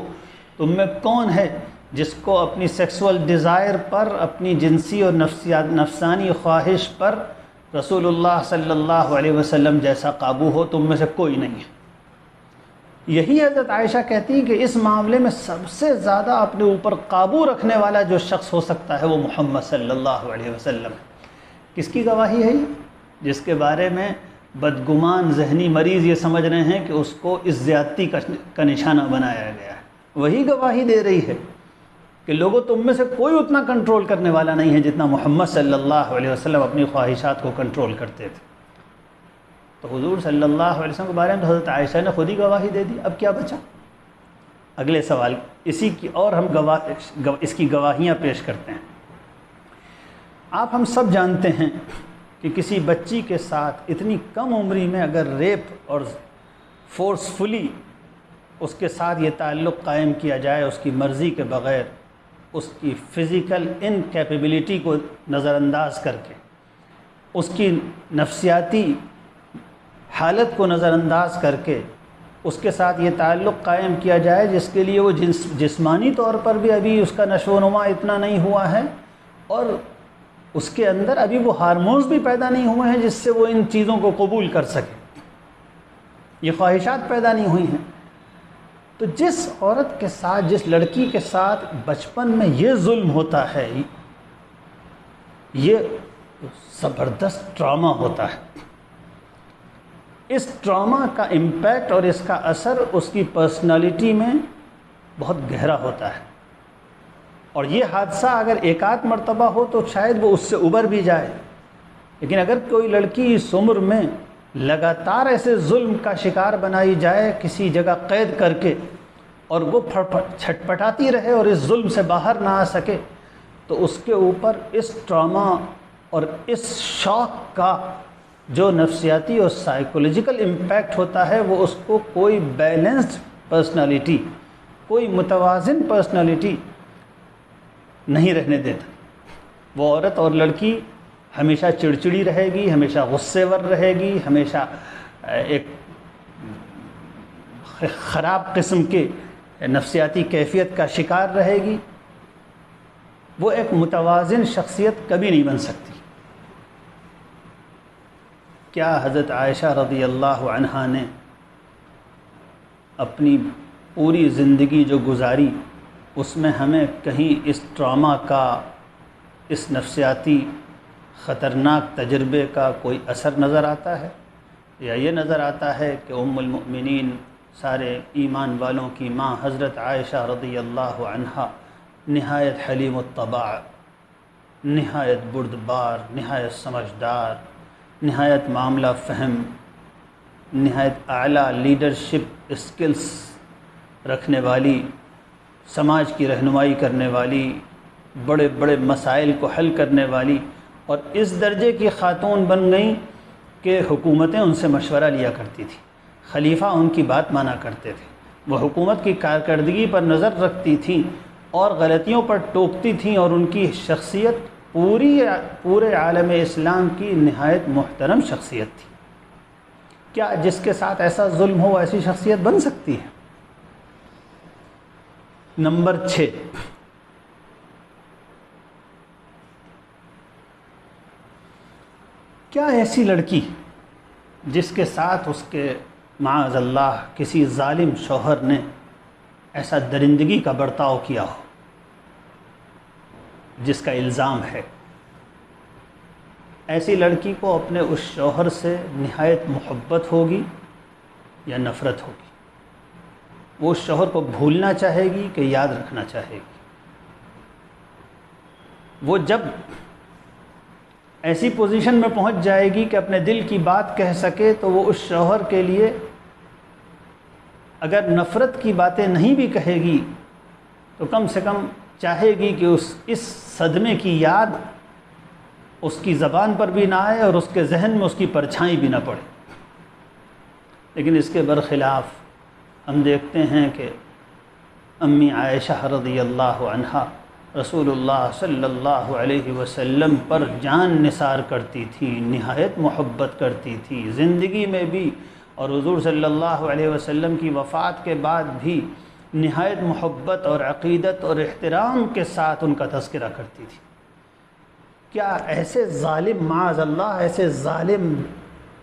S1: تم میں کون ہے جس کو اپنی سیکسول ڈیزائر پر، اپنی جنسی اور نفسانی خواہش پر رسول اللہ صلی اللہ علیہ وسلم جیسا قابو ہو؟ تم میں سے کوئی نہیں ہے۔ یہی حضرت عائشہ کہتی ہیں کہ اس معاملے میں سب سے زیادہ اپنے اوپر قابو رکھنے والا جو شخص ہو سکتا ہے وہ محمد صلی اللہ علیہ وسلم ہے۔ کس کی گواہی ہے یہ؟ جس کے بارے میں بدگمان ذہنی مریض یہ سمجھ رہے ہیں کہ اس کو اس زیادتی کا نشانہ بنایا گیا ہے، وہی گواہی دے رہی ہے کہ لوگوں تم میں سے کوئی اتنا کنٹرول کرنے والا نہیں ہے جتنا محمد صلی اللہ علیہ وسلم اپنی خواہشات کو کنٹرول کرتے تھے۔ تو حضور صلی اللہ علیہ وسلم کے بارے میں حضرت عائشہ نے خود ہی گواہی دے دی، اب کیا بچا؟ اگلے سوال اسی کی، اور ہم اس کی گواہیاں پیش کرتے ہیں۔ آپ ہم سب جانتے ہیں کہ کسی بچی کے ساتھ اتنی کم عمری میں اگر ریپ اور فورسفلی اس کے ساتھ یہ تعلق قائم کیا جائے اس کی مرضی کے بغیر، اس کی فزیکل انکیپیبلٹی کو نظر انداز کر کے، اس کی نفسیاتی حالت کو نظر انداز کر کے اس کے ساتھ یہ تعلق قائم کیا جائے جس کے لیے وہ جسمانی طور پر بھی ابھی اس کا نشو و نما اتنا نہیں ہوا ہے، اور اس کے اندر ابھی وہ ہارمونز بھی پیدا نہیں ہوئے ہیں جس سے وہ ان چیزوں کو قبول کر سکے، یہ خواہشات پیدا نہیں ہوئی ہیں۔ تو جس عورت کے ساتھ، جس لڑکی کے ساتھ بچپن میں یہ ظلم ہوتا ہے، یہ زبردست ٹراما ہوتا ہے۔ اس ٹراما کا امپیکٹ اور اس کا اثر اس کی پرسنالٹی میں بہت گہرا ہوتا ہے، اور یہ حادثہ اگر ایک آدھ مرتبہ ہو تو شاید وہ اس سے ابھر بھی جائے، لیکن اگر کوئی لڑکی اس عمر میں لگاتار ایسے ظلم کا شکار بنائی جائے کسی جگہ قید کر کے، اور وہ چھٹپٹاتی رہے اور اس ظلم سے باہر نہ آ سکے، تو اس کے اوپر اس ٹراما اور اس شاک کا جو نفسیاتی اور سائیکولوجیکل امپیکٹ ہوتا ہے، وہ اس کو کوئی بیلنسڈ پرسنالٹی، کوئی متوازن پرسنالٹی نہیں رہنے دیتا۔ وہ عورت اور لڑکی ہمیشہ چڑچڑی رہے گی، ہمیشہ غصے ور رہے گی، ہمیشہ ایک خراب قسم کے نفسیاتی کیفیت کا شکار رہے گی، وہ ایک متوازن شخصیت کبھی نہیں بن سکتی۔ کیا حضرت عائشہ رضی اللہ عنہا نے اپنی پوری زندگی جو گزاری اس میں ہمیں کہیں اس ٹراما کا، اس نفسیاتی خطرناک تجربے کا کوئی اثر نظر آتا ہے؟ یا یہ نظر آتا ہے کہ ام المؤمنین، سارے ایمان والوں کی ماں حضرت عائشہ رضی اللہ عنہا نہایت حلیم الطبع، نہایت بردبار، نہایت سمجھدار، نہایت معاملہ فہم، نہایت اعلیٰ لیڈرشپ اسکلس رکھنے والی، سماج کی رہنمائی کرنے والی، بڑے بڑے مسائل کو حل کرنے والی، اور اس درجے کی خاتون بن گئیں کہ حکومتیں ان سے مشورہ لیا کرتی تھیں، خلیفہ ان کی بات مانا کرتے تھے، وہ حکومت کی کارکردگی پر نظر رکھتی تھیں اور غلطیوں پر ٹوکتی تھیں، اور ان کی شخصیت پورے عالم اسلام کی نہایت محترم شخصیت تھی۔ کیا جس کے ساتھ ایسا ظلم ہو ایسی شخصیت بن سکتی ہے؟ نمبر 6، کیا ایسی لڑکی جس کے ساتھ اس کے معاذ اللہ کسی ظالم شوہر نے ایسا درندگی کا برتاؤ کیا ہو جس کا الزام ہے، ایسی لڑکی کو اپنے اس شوہر سے نہایت محبت ہوگی یا نفرت ہوگی؟ وہ اس شوہر کو بھولنا چاہے گی کہ یاد رکھنا چاہے گی؟ وہ جب ایسی پوزیشن میں پہنچ جائے گی کہ اپنے دل کی بات کہہ سکے تو وہ اس شوہر کے لیے اگر نفرت کی باتیں نہیں بھی کہے گی تو کم سے کم چاہے گی کہ اس صدمے کی یاد اس کی زبان پر بھی نہ آئے اور اس کے ذہن میں اس کی پرچھائی بھی نہ پڑے۔ لیکن اس کے برخلاف ہم دیکھتے ہیں کہ امی عائشہ رضی اللہ عنہا رسول اللہ صلی اللہ علیہ وسلم پر جان نثار کرتی تھی، نہایت محبت کرتی تھی زندگی میں بھی، اور حضور صلی اللہ علیہ وسلم کی وفات کے بعد بھی نہایت محبت اور عقیدت اور احترام کے ساتھ ان کا تذکرہ کرتی تھی۔ کیا ایسے ظالم، معاذ اللہ، ایسے ظالم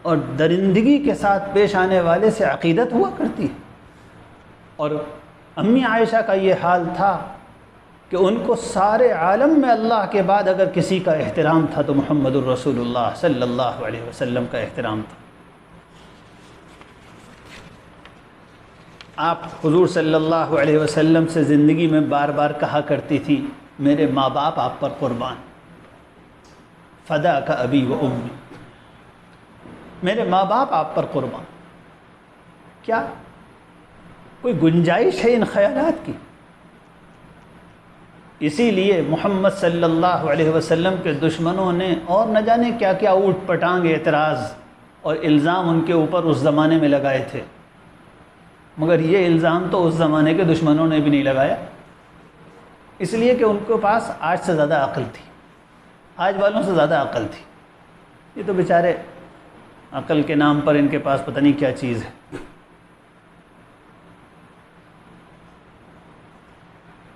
S1: اور درندگی کے ساتھ پیش آنے والے سے عقیدت ہوا کرتی ہے؟ اور امی عائشہ کا یہ حال تھا کہ ان کو سارے عالم میں اللہ کے بعد اگر کسی کا احترام تھا تو محمد الرسول اللہ صلی اللہ علیہ وسلم کا احترام تھا۔ آپ حضور صلی اللہ علیہ وسلم سے زندگی میں بار بار کہا کرتی تھی، میرے ماں باپ آپ پر قربان، فدا کا ابی و امی۔ میرے ماں باپ آپ پر قربان۔ کیا کوئی گنجائش ہے ان خیالات کی؟ اسی لیے محمد صلی اللہ علیہ وسلم کے دشمنوں نے اور نہ جانے کیا کیا اوٹ پٹانگ اعتراض اور الزام ان کے اوپر اس زمانے میں لگائے تھے، مگر یہ الزام تو اس زمانے کے دشمنوں نے بھی نہیں لگایا، اس لیے کہ ان کے پاس آج سے زیادہ عقل تھی، آج والوں سے زیادہ عقل تھی۔ یہ تو بیچارے عقل کے نام پر ان کے پاس پتہ نہیں کیا چیز ہے۔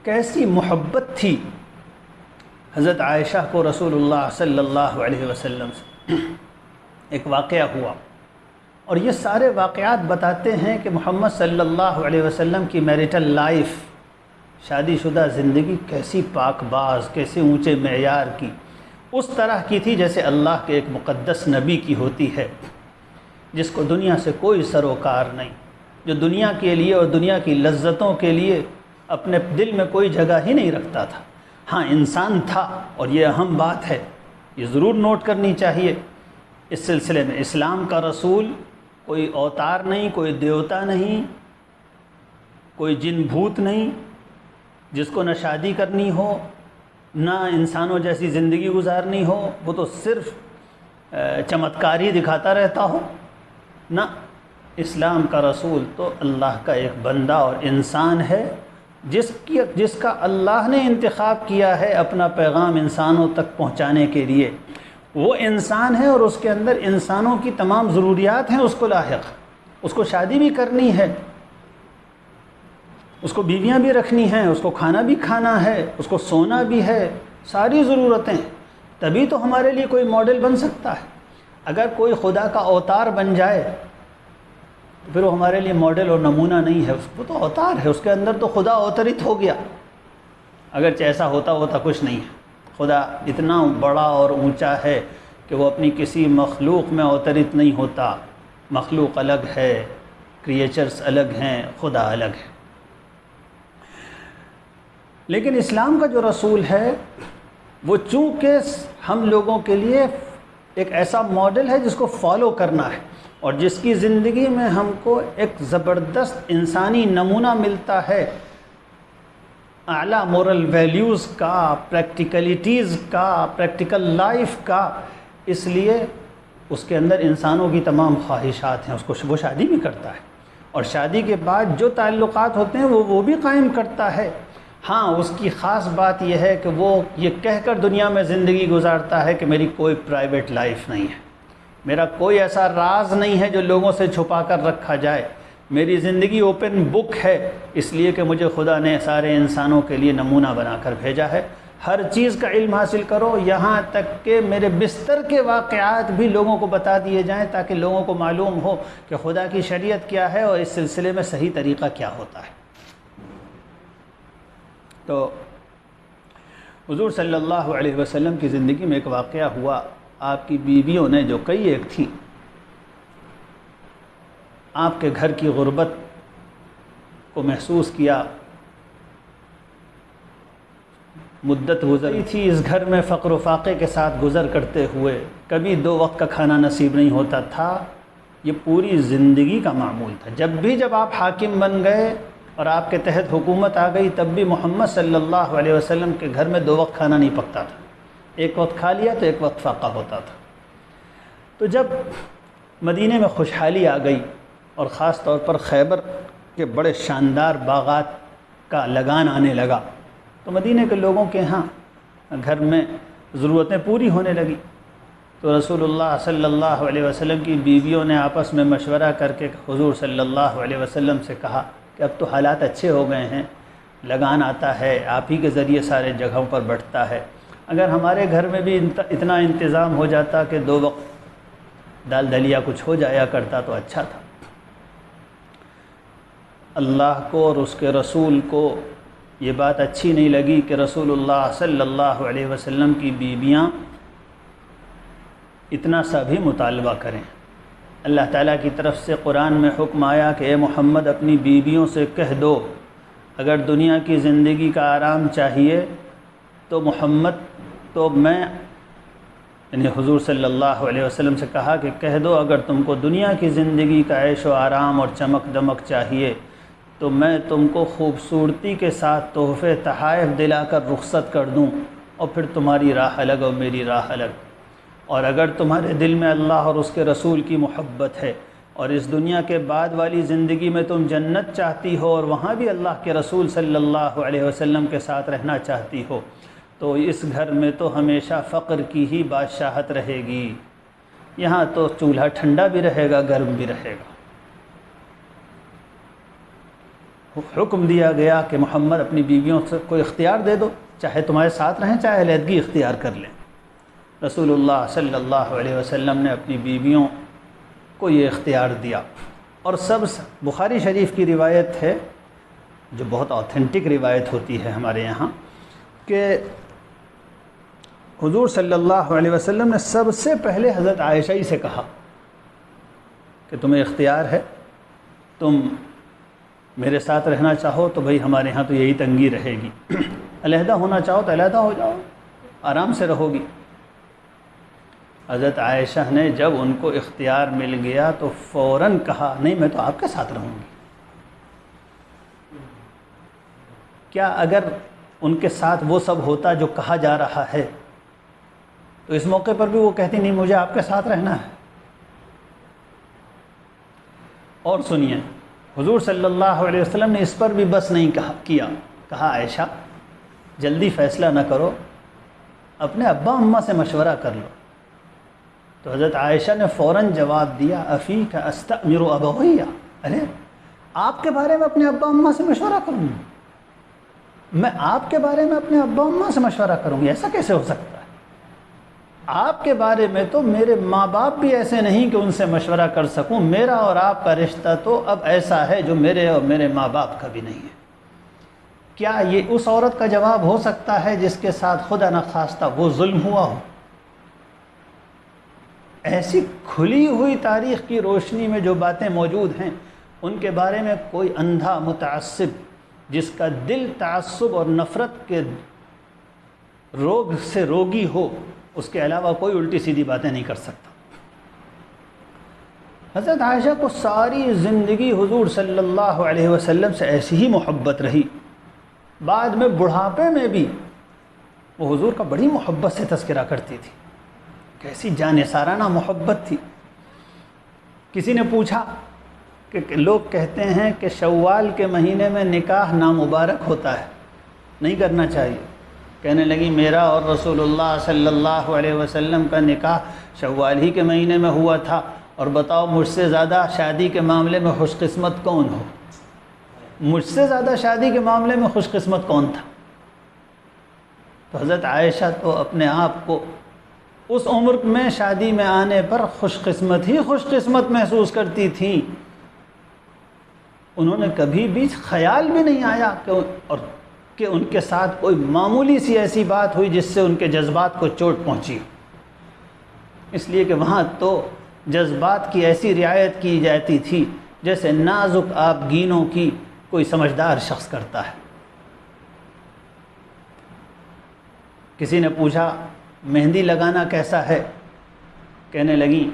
S1: کیسی محبت تھی حضرت عائشہ کو رسول اللہ صلی اللہ علیہ وسلم سے۔ ایک واقعہ ہوا، اور یہ سارے واقعات بتاتے ہیں کہ محمد صلی اللہ علیہ وسلم کی میریٹل لائف، شادی شدہ زندگی کیسی پاک باز، کیسے اونچے معیار کی، اس طرح کی تھی جیسے اللہ کے ایک مقدس نبی کی ہوتی ہے، جس کو دنیا سے کوئی سروکار نہیں، جو دنیا کے لیے اور دنیا کی لذتوں کے لیے اپنے دل میں کوئی جگہ ہی نہیں رکھتا تھا۔ ہاں انسان تھا، اور یہ اہم بات ہے، یہ ضرور نوٹ کرنی چاہیے اس سلسلے میں، اسلام کا رسول کوئی اوتار نہیں، کوئی دیوتا نہیں، کوئی جن بھوت نہیں جس کو نہ شادی کرنی ہو نہ انسانوں جیسی زندگی گزارنی ہو، وہ تو صرف چمتکاری دکھاتا رہتا ہو۔ نہ، اسلام کا رسول تو اللہ کا ایک بندہ اور انسان ہے، جس کا اللہ نے انتخاب کیا ہے اپنا پیغام انسانوں تک پہنچانے کے لیے۔ وہ انسان ہے اور اس کے اندر انسانوں کی تمام ضروریات ہیں اس کو لاحق، اس کو شادی بھی کرنی ہے، اس کو بیویاں بھی رکھنی ہیں، اس کو کھانا بھی کھانا ہے، اس کو سونا بھی ہے، ساری ضرورتیں، تبھی تو ہمارے لیے کوئی ماڈل بن سکتا ہے۔ اگر کوئی خدا کا اوتار بن جائے تو پھر وہ ہمارے لیے ماڈل اور نمونہ نہیں ہے، وہ تو اوتار ہے، اس کے اندر تو خدا اوترت ہو گیا، اگرچہ ایسا ہوتا کچھ نہیں ہے۔ خدا اتنا بڑا اور اونچا ہے کہ وہ اپنی کسی مخلوق میں اوترت نہیں ہوتا، مخلوق الگ ہے، کریچرز الگ ہیں، خدا الگ ہے۔ لیکن اسلام کا جو رسول ہے وہ چونکہ ہم لوگوں کے لیے ایک ایسا ماڈل ہے جس کو فالو کرنا ہے، اور جس کی زندگی میں ہم کو ایک زبردست انسانی نمونہ ملتا ہے، اعلیٰ مورل ویلیوز کا، پریکٹیکلٹیز کا، پریکٹیکل لائف کا، اس لیے اس کے اندر انسانوں کی تمام خواہشات ہیں، اس کو وہ شادی بھی کرتا ہے، اور شادی کے بعد جو تعلقات ہوتے ہیں وہ بھی قائم کرتا ہے۔ ہاں، اس کی خاص بات یہ ہے کہ وہ یہ کہہ کر دنیا میں زندگی گزارتا ہے کہ میری کوئی پرائیویٹ لائف نہیں ہے، میرا کوئی ایسا راز نہیں ہے جو لوگوں سے چھپا کر رکھا جائے، میری زندگی اوپن بک ہے، اس لیے کہ مجھے خدا نے سارے انسانوں کے لیے نمونہ بنا کر بھیجا ہے۔ ہر چیز کا علم حاصل کرو، یہاں تک کہ میرے بستر کے واقعات بھی لوگوں کو بتا دیے جائیں تاکہ لوگوں کو معلوم ہو کہ خدا کی شریعت کیا ہے اور اس سلسلے میں صحیح طریقہ کیا ہوتا ہے۔ تو حضور صلی اللہ علیہ وسلم کی زندگی میں ایک واقعہ ہوا، آپ کی بیویوں نے جو کئی ایک تھیں، آپ کے گھر کی غربت کو محسوس کیا، مدت گزری تھی اس گھر میں فقر و فاقے کے ساتھ گزر کرتے ہوئے، کبھی 2 وقت کا کھانا نصیب نہیں ہوتا تھا، یہ پوری زندگی کا معمول تھا۔ جب آپ حاکم بن گئے اور آپ کے تحت حکومت آ گئی، تب بھی محمد صلی اللہ علیہ وسلم کے گھر میں 2 وقت کھانا نہیں پکتا تھا، ایک وقت کھا لیا تو ایک وقت فاقہ ہوتا تھا۔ تو جب مدینے میں خوشحالی آ گئی اور خاص طور پر خیبر کے بڑے شاندار باغات کا لگان آنے لگا، تو مدینے کے لوگوں کے ہاں گھر میں ضرورتیں پوری ہونے لگی، تو رسول اللہ صلی اللہ علیہ وسلم کی بیویوں نے آپس میں مشورہ کر کے حضور صلی اللہ علیہ وسلم سے کہا کہ اب تو حالات اچھے ہو گئے ہیں، لگان آتا ہے، آپ ہی کے ذریعے سارے جگہوں پر بٹتا ہے، اگر ہمارے گھر میں بھی اتنا انتظام ہو جاتا کہ 2 وقت دال دلیا کچھ ہو جایا کرتا تو اچھا تھا۔ اللہ کو اور اس کے رسول کو یہ بات اچھی نہیں لگی کہ رسول اللہ صلی اللہ علیہ وسلم کی بیویاں اتنا سا بھی مطالبہ کریں۔ اللہ تعالیٰ کی طرف سے قرآن میں حکم آیا کہ اے محمد اپنی بیویوں سے کہہ دو اگر دنیا کی زندگی کا آرام چاہیے تو محمد تو میں یعنی حضور صلی اللہ علیہ وسلم سے کہا کہ کہہ دو اگر تم کو دنیا کی زندگی کا عیش و آرام اور چمک دمک چاہیے تو میں تم کو خوبصورتی کے ساتھ تحفے تحائف دلا کر رخصت کر دوں، اور پھر تمہاری راہ الگ اور میری راہ الگ۔ اور اگر تمہارے دل میں اللہ اور اس کے رسول کی محبت ہے اور اس دنیا کے بعد والی زندگی میں تم جنت چاہتی ہو اور وہاں بھی اللہ کے رسول صلی اللہ علیہ وسلم کے ساتھ رہنا چاہتی ہو، تو اس گھر میں تو ہمیشہ فقر کی ہی بادشاہت رہے گی، یہاں تو چولہا ٹھنڈا بھی رہے گا گرم بھی رہے گا۔ حکم دیا گیا کہ محمد اپنی بیویوں سے کوئی اختیار دے دو، چاہے تمہارے ساتھ رہیں چاہے علیحدگی اختیار کر لیں۔ رسول اللہ صلی اللہ علیہ وسلم نے اپنی بیویوں کو یہ اختیار دیا، اور سب بخاری شریف کی روایت ہے جو بہت آتھینٹک روایت ہوتی ہے ہمارے یہاں، کہ حضور صلی اللہ علیہ وسلم نے سب سے پہلے حضرت عائشہ ہی سے کہا کہ تمہیں اختیار ہے، تم میرے ساتھ رہنا چاہو تو بھئی ہمارے ہاں تو یہی تنگی رہے گی، علیحدہ ہونا چاہو تو علیحدہ ہو جاؤ، آرام سے رہو گی۔ حضرت عائشہ نے جب ان کو اختیار مل گیا تو فوراً کہا نہیں میں تو آپ کے ساتھ رہوں گی۔ کیا اگر ان کے ساتھ وہ سب ہوتا جو کہا جا رہا ہے تو اس موقع پر بھی وہ کہتی نہیں مجھے آپ کے ساتھ رہنا ہے۔ اور سنیے حضور صلی اللہ علیہ وسلم نے اس پر بھی بس نہیں کہا عائشہ جلدی فیصلہ نہ کرو، اپنے ابا اماں سے مشورہ کر لو۔ تو حضرت عائشہ نے فوراً جواب دیا افیک استأمر ابویہ، ارے آپ کے بارے میں اپنے ابا اماں سے مشورہ کروں گی، میں آپ کے بارے میں اپنے ابا اماں سے مشورہ کروں گی، ایسا کیسے ہو سکتا ہے؟ آپ کے بارے میں تو میرے ماں باپ بھی ایسے نہیں کہ ان سے مشورہ کر سکوں، میرا اور آپ کا رشتہ تو اب ایسا ہے جو میرے اور میرے ماں باپ کا بھی نہیں ہے۔ کیا یہ اس عورت کا جواب ہو سکتا ہے جس کے ساتھ خدا نخواستہ وہ ظلم ہوا ہو؟ ایسی کھلی ہوئی تاریخ کی روشنی میں جو باتیں موجود ہیں ان کے بارے میں کوئی اندھا متعصب جس کا دل تعصب اور نفرت کے روگ سے روگی ہو اس کے علاوہ کوئی الٹی سیدھی باتیں نہیں کر سکتا۔ حضرت عائشہ کو ساری زندگی حضور صلی اللہ علیہ وسلم سے ایسی ہی محبت رہی، بعد میں بڑھاپے میں بھی وہ حضور کا بڑی محبت سے تذکرہ کرتی تھی، کیسی جانثارانہ محبت تھی۔ کسی نے پوچھا کہ لوگ کہتے ہیں کہ شوال کے مہینے میں نکاح نامبارک ہوتا ہے، نہیں کرنا چاہیے۔ کہنے لگی میرا اور رسول اللہ صلی اللہ علیہ وسلم کا نکاح شوال ہی کے مہینے میں ہوا تھا، اور بتاؤ مجھ سے زیادہ شادی کے معاملے میں خوش قسمت کون ہو؟ مجھ سے زیادہ شادی کے معاملے میں خوش قسمت کون تھا؟ تو حضرت عائشہ تو اپنے آپ کو اس عمر میں شادی میں آنے پر خوش قسمت محسوس کرتی تھیں۔ انہوں نے کبھی بھی خیال بھی نہیں آیا کہ ان کے ساتھ کوئی معمولی سی ایسی بات ہوئی جس سے ان کے جذبات کو چوٹ پہنچی، اس لیے کہ وہاں تو جذبات کی ایسی رعایت کی جاتی تھی جیسے نازک آبگینوں کی کوئی سمجھدار شخص کرتا ہے۔ کسی نے پوچھا مہندی لگانا کیسا ہے؟ کہنے لگی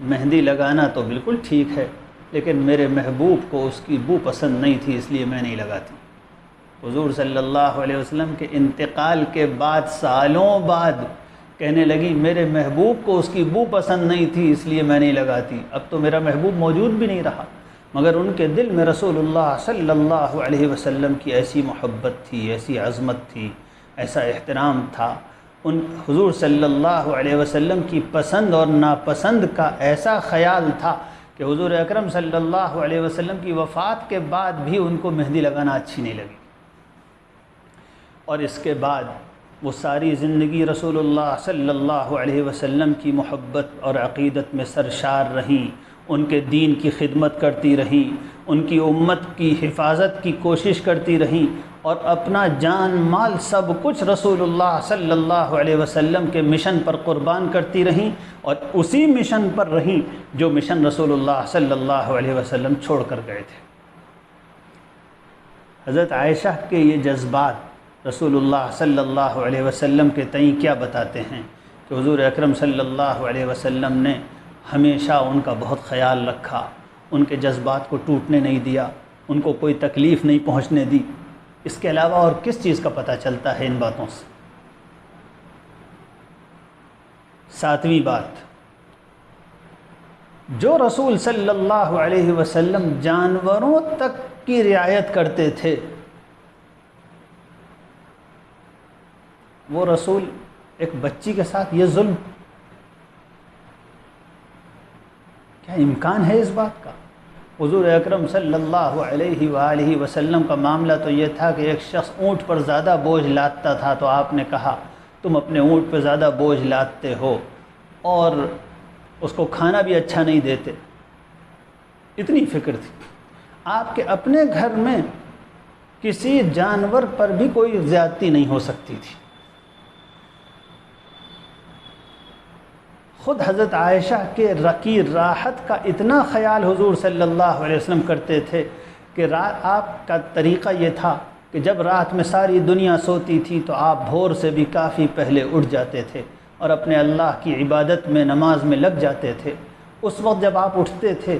S1: مہندی لگانا تو بالکل ٹھیک ہے، لیکن میرے محبوب کو اس کی بو پسند نہیں تھی اس لیے میں نہیں لگاتی۔ حضور صلی اللہ علیہ وسلم کے انتقال کے بعد سالوں بعد کہنے لگی میرے محبوب کو اس کی بو پسند نہیں تھی اس لیے میں نہیں لگاتی، اب تو میرا محبوب موجود بھی نہیں رہا، مگر ان کے دل میں رسول اللہ صلی اللہ علیہ وسلم کی ایسی محبت تھی، ایسی عظمت تھی، ایسا احترام تھا، ان حضور صلی اللہ علیہ وسلم کی پسند اور ناپسند کا ایسا خیال تھا کہ حضور اکرم صلی اللہ علیہ وسلم کی وفات کے بعد بھی ان کو مہندی لگانا اچھی نہیں لگی۔ اور اس کے بعد وہ ساری زندگی رسول اللہ صلی اللہ علیہ وسلم کی محبت اور عقیدت میں سرشار رہیں، ان کے دین کی خدمت کرتی رہیں، ان کی امت کی حفاظت کی کوشش کرتی رہیں، اور اپنا جان مال سب کچھ رسول اللہ صلی اللہ علیہ وسلم کے مشن پر قربان کرتی رہیں، اور اسی مشن پر رہیں جو مشن رسول اللہ صلی اللہ علیہ وسلم چھوڑ کر گئے تھے۔ حضرت عائشہ کے یہ جذبات رسول اللہ صلی اللہ علیہ وسلم کے تئیں کیا بتاتے ہیں کہ حضور اکرم صلی اللہ علیہ وسلم نے ہمیشہ ان کا بہت خیال رکھا، ان کے جذبات کو ٹوٹنے نہیں دیا، ان کو کوئی تکلیف نہیں پہنچنے دی۔ اس کے علاوہ اور کس چیز کا پتہ چلتا ہے ان باتوں سے؟ ساتویں بات، جو رسول صلی اللہ علیہ وسلم جانوروں تک کی رعایت کرتے تھے، وہ رسول ایک بچی کے ساتھ یہ ظلم، کیا امکان ہے اس بات کا؟ حضور اکرم صلی اللہ علیہ وآلہ وسلم کا معاملہ تو یہ تھا کہ ایک شخص اونٹ پر زیادہ بوجھ لادتا تھا تو آپ نے کہا تم اپنے اونٹ پہ زیادہ بوجھ لادتے ہو، اور اس کو کھانا بھی اچھا نہیں دیتے، اتنی فکر تھی۔ آپ کے اپنے گھر میں کسی جانور پر بھی کوئی زیادتی نہیں ہو سکتی تھی۔ خود حضرت عائشہ کے کی راحت کا اتنا خیال حضور صلی اللہ علیہ وسلم کرتے تھے کہ آپ کا طریقہ یہ تھا کہ جب رات میں ساری دنیا سوتی تھی تو آپ بھور سے بھی کافی پہلے اٹھ جاتے تھے اور اپنے اللہ کی عبادت میں، نماز میں لگ جاتے تھے۔ اس وقت جب آپ اٹھتے تھے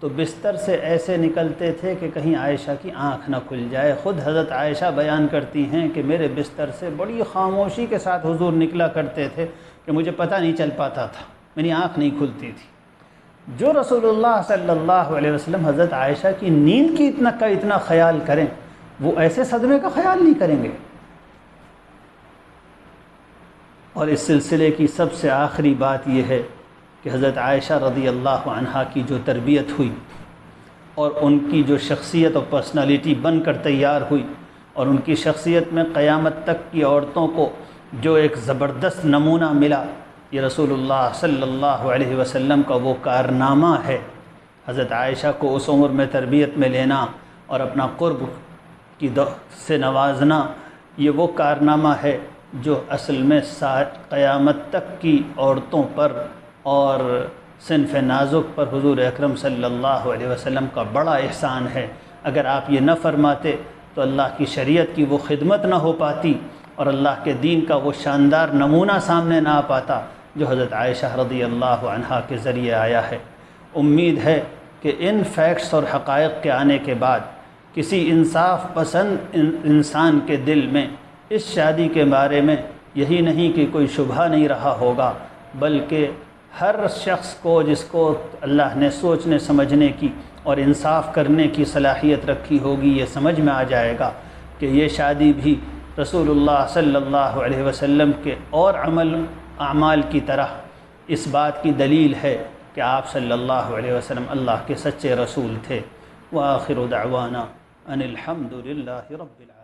S1: تو بستر سے ایسے نکلتے تھے کہ کہیں عائشہ کی آنکھ نہ کھل جائے۔ خود حضرت عائشہ بیان کرتی ہیں کہ میرے بستر سے بڑی خاموشی کے ساتھ حضور نکلا کرتے تھے کہ مجھے پتہ نہیں چل پاتا تھا، میری آنکھ نہیں کھلتی تھی۔ جو رسول اللہ صلی اللہ علیہ وسلم حضرت عائشہ کی نیند کی اتنا خیال کریں، وہ ایسے صدمے کا خیال نہیں کریں گے۔ اور اس سلسلے کی سب سے آخری بات یہ ہے کہ حضرت عائشہ رضی اللہ عنہا کی جو تربیت ہوئی اور ان کی جو شخصیت اور پرسنالٹی بن کر تیار ہوئی، اور ان کی شخصیت میں قیامت تک کی عورتوں کو جو ایک زبردست نمونہ ملا، یہ رسول اللہ صلی اللہ علیہ وسلم کا وہ کارنامہ ہے۔ حضرت عائشہ کو اس عمر میں تربیت میں لینا اور اپنا قرب کی سے نوازنا، یہ وہ کارنامہ ہے جو اصل میں قیامت تک کی عورتوں پر اور صنف نازک پر حضور اکرم صلی اللہ علیہ وسلم کا بڑا احسان ہے۔ اگر آپ یہ نہ فرماتے تو اللہ کی شریعت کی وہ خدمت نہ ہو پاتی اور اللہ کے دین کا وہ شاندار نمونہ سامنے نہ آ پاتا جو حضرت عائشہ رضی اللہ عنہا کے ذریعے آیا ہے۔ امید ہے کہ ان فیکٹس اور حقائق کے آنے کے بعد کسی انصاف پسند انسان کے دل میں اس شادی کے بارے میں یہی نہیں کہ کوئی شبہ نہیں رہا ہوگا، بلکہ ہر شخص کو جس کو اللہ نے سوچنے سمجھنے کی اور انصاف کرنے کی صلاحیت رکھی ہوگی، یہ سمجھ میں آ جائے گا کہ یہ شادی بھی رسول اللہ صلی اللہ علیہ وسلم کے اور اعمال کی طرح اس بات کی دلیل ہے کہ آپ صلی اللہ علیہ وسلم اللہ کے سچے رسول تھے۔ وآخر دعوانا ان الحمد للہ رب العالمین۔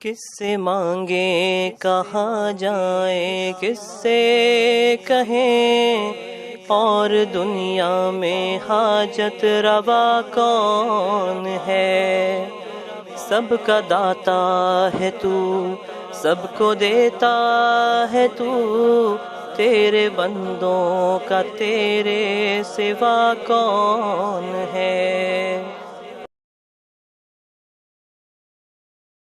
S2: کس سے مانگیں کہاں جائیں، کس سے کہیں، اور دنیا میں حاجت روا کون ہے؟ سب کا داتا ہے تو، سب کو دیتا ہے تو، تیرے بندوں کا تیرے سوا کون ہے؟